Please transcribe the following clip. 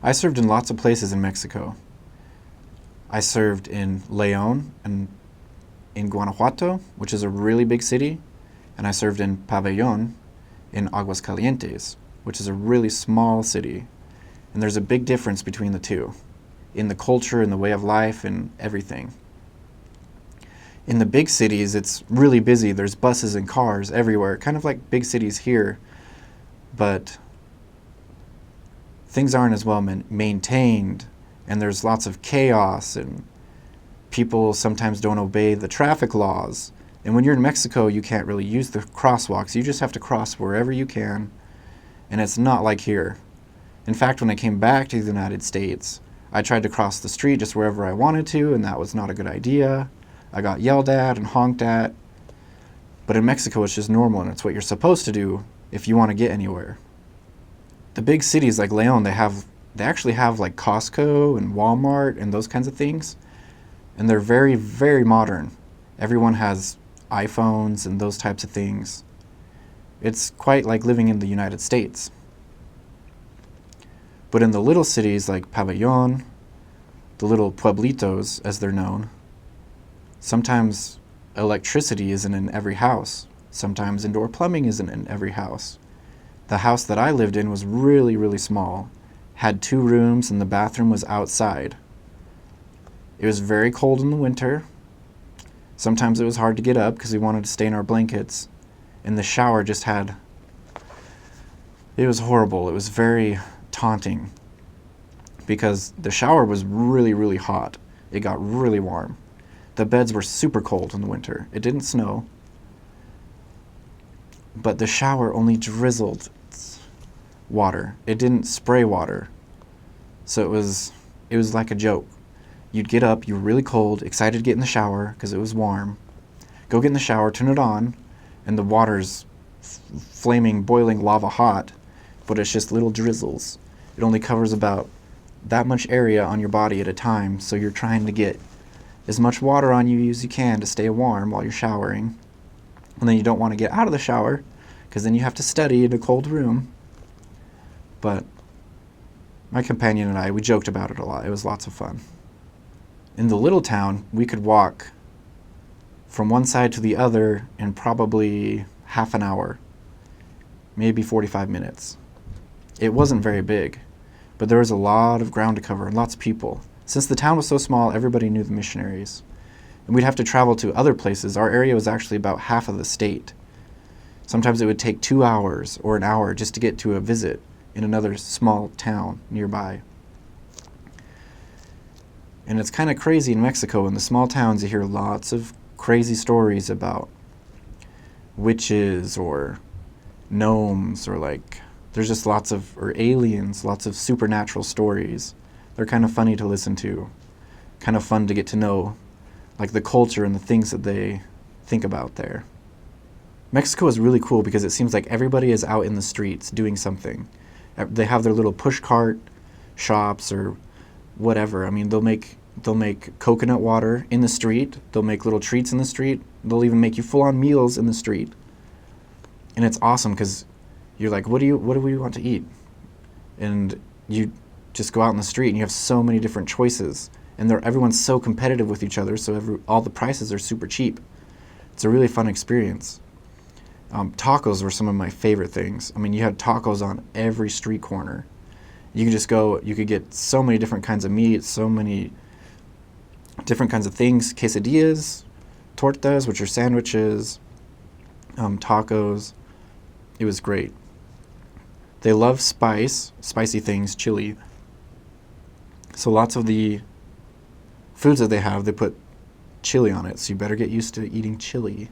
I served in lots of places in Mexico. I served in León and in Guanajuato, which is a really big city, and I served in Pabello in Aguascalientes, which is a really small city. And there's a big difference between the two, in the culture and the way of life and everything. In the big cities, it's really busy. There's buses and cars everywhere, kind of like big cities here, but things aren't as well maintained, and there's lots of chaos, and people sometimes don't obey the traffic laws. And when you're in Mexico, you can't really use the crosswalks. You just have to cross wherever you can, and it's not like here. In fact, when I came back to the United States, I tried to cross the street just wherever I wanted to, and that was not a good idea. I got yelled at and honked at. But in Mexico, it's just normal, and it's what you're supposed to do if you want to get anywhere. The big cities like León, they actually have like Costco and Walmart and those kinds of things, and they're very, very modern. Everyone has iPhones and those types of things. It's quite like living in the United States. But in the little cities like Pabellon, the little pueblitos as they're known, sometimes electricity isn't in every house. Sometimes indoor plumbing isn't in every house. The house that I lived in was really, really small, had 2 rooms, and the bathroom was outside. It was very cold in the winter. Sometimes it was hard to get up because we wanted to stay in our blankets. And the shower it was horrible. It was very taunting because the shower was really, really hot. It got really warm. The beds were super cold in the winter. It didn't snow, but the shower only drizzled water. It didn't spray water. So it was like a joke. You'd get up, you were really cold, excited to get in the shower because it was warm. Go get in the shower, turn it on, and the water's flaming, boiling lava hot, but it's just little drizzles. It only covers about that much area on your body at a time, so you're trying to get as much water on you as you can to stay warm while you're showering. And then you don't want to get out of the shower because then you have to study in a cold room. But my companion and I, we joked about it a lot. It was lots of fun. In the little town, we could walk from one side to the other in probably half an hour, maybe 45 minutes. It wasn't very big, but there was a lot of ground to cover and lots of people. Since the town was so small, everybody knew the missionaries. And we'd have to travel to other places. Our area was actually about half of the state. Sometimes it would take 2 hours or an hour just to get to a visit in another small town nearby. And it's kind of crazy in Mexico. In the small towns, you hear lots of crazy stories about witches or gnomes or there's just or aliens, lots of supernatural stories. They're kind of funny to listen to, kind of fun to get to know, like the culture and the things that they think about there. Mexico is really cool because it seems like everybody is out in the streets doing something. They have their little push cart shops or whatever. I mean, they'll make coconut water in the street. They'll make little treats in the street. They'll even make you full-on meals in the street. And it's awesome because you're like, what do we want to eat? And you just go out in the street and you have so many different choices. And everyone's so competitive with each other, so all the prices are super cheap. It's a really fun experience. Tacos were some of my favorite things. I mean, you had tacos on every street corner. You could just go, you could get so many different kinds of meat, so many different kinds of things, quesadillas, tortas, which are sandwiches, tacos. It was great. They love spicy things, chili. So lots of the foods that they have, they put chili on it, so you better get used to eating chili.